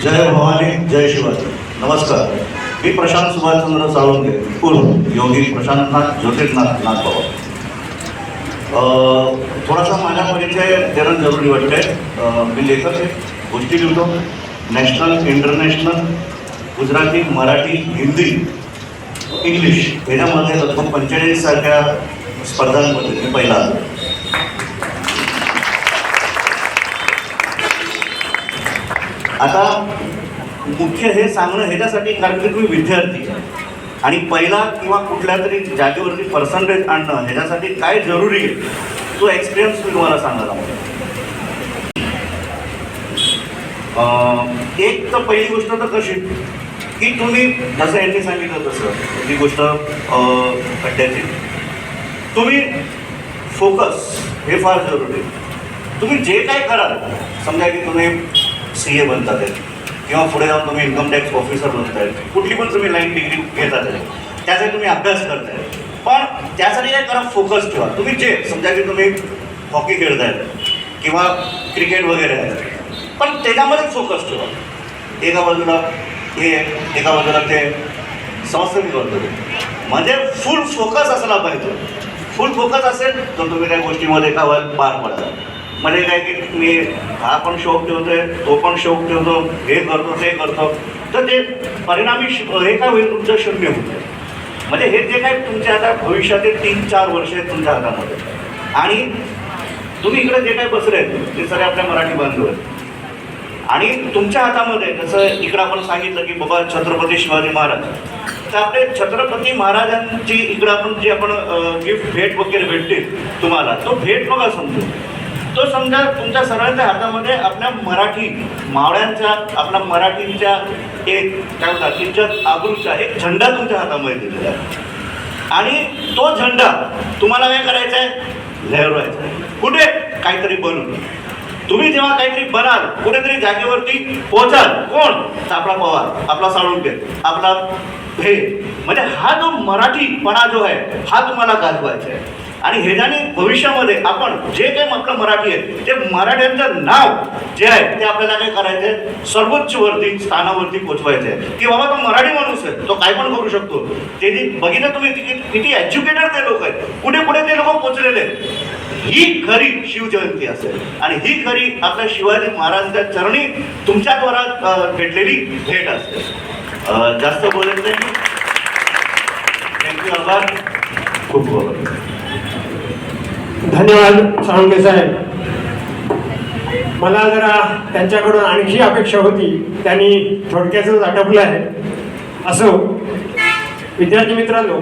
जय भवानी जय शिवाजी. नमस्कार. मी प्रशांत सुभाषचंद्र साळुंखे उर्फ योगी प्रशांतनाथ ज्योतिर्नाथ नागबाबा. थोडासा माझा परिचय देणं जरुरी वाटतंय. मी लेखक आहे, गोष्टी लिहितो. National, international, Gujarati, Marathi, Hindi, English ह्याच्यामध्ये लगभग 45 सारख्या स्पर्धांमध्ये मी पहिला आलो. आता मुख्य हे सांगणं ह्याच्यासाठी कारण की तुम्ही विद्यार्थी आणि पहिला किंवा कुठल्या तरी जागेवरती पर्सेंटेज आणणं ह्याच्यासाठी काय जरुरी आहे तो एक्सपिरियन्स मी तुम्हाला सांगायला एक तर पहिली गोष्ट तर कशी की तुम्ही जसं यांनी सांगितलं तसं ही गोष्ट अड्ड्याची तुम्ही फोकस हे फार जरुरी आहे. तुम्ही जे काय कराल समजा की तुम्ही CA बनतात आहे किंवा पुढे जाऊन तुम्ही इन्कम टॅक्स ऑफिसर बनताय, कुठली पण तुम्ही लाईन डिग्री घेतात आहे, त्यासाठी तुम्ही अभ्यास करताय, पण त्यासाठी काय करा फोकस ठेवा. तुम्ही जे समजा की तुम्ही हॉकी खेळताय किंवा क्रिकेट वगैरे आहे पण त्याच्यामध्ये फोकस ठेवा. एका बाजूला हे एका बाजूला ते समजतं मी करतो म्हणजे फुल फोकस असला पाहिजे. फुल फोकस असेल तर तुम्ही त्या गोष्टीमध्ये का पार पडता. म्हणजे काय की मी हा पण शौक ठेवतोय, तो पण शौक ठेवतो, हे करतो ते करतो, तर ते परिणामी हे काय होईल तुमचं शून्य होतं. म्हणजे हे जे काय तुमच्या आता भविष्यातील 3-4 वर्ष आहेत तुमच्या हातामध्ये आणि तुम्ही इकडे जे काय बसले आहेत ते सगळे आपल्या मराठी बांधव आहेत आणि तुमच्या हातामध्ये जसं इकडं आपण सांगितलं की बाबा छत्रपती शिवाजी महाराज, तर आपले छत्रपती महाराजांची इकडं आपण जे आपण गिफ्ट भेट वगैरे भेटतील तुम्हाला, तो भेट बघा समजू तो समजा तुमच्या सगळ्यांच्या हातामध्ये आपल्या मराठी मावळ्यांच्या आपल्या मराठीच्या एक काय म्हणतात इज्जत आबरूचा एक झेंडा तुमच्या हातामध्ये दिलेला आहे आणि तो झेंडा तुम्हाला काय करायचा आहे लहरवायचा आहे. कुठे काहीतरी बनून तुम्ही जेव्हा काहीतरी बनाल कुठेतरी जागेवरती पोहोचाल कोण तर आपला पवार, आपला साळुंखे, आपला हे म्हणजे हा जो मराठीपणा जो आहे हा तुम्हाला गाजवायचा आहे. आणि ह्याच्याने भविष्यामध्ये आपण जे काही आपलं मराठी आहे ते मराठ्यांचं नाव जे आहे ते आपल्याला काय करायचं आहे सर्वोच्च वरती स्थानावरती पोचवायचं आहे की बाबा तो मराठी माणूस आहे, तो काय पण करू शकतो. ते जे बघितलं तुम्ही किती एज्युकेटेड ते लोक आहेत, कुठे कुठे ते लोक पोचलेले आहेत. ही खरी शिवजयंती असेल आणि ही खरी आपल्या शिवाजी महाराजांच्या चरणी तुमच्याद्वारा भेटलेली भेट असेल. जास्त बोलत नाही. थँक्यू. आभार. खूप खूप धन्यवाद साळुंखे साहेब. मला जरा त्यांच्याकडून आणखी अपेक्षा होती, त्यांनी थोडक्यातच आटपलं आहे. असो विद्यार्थी मित्रांनो,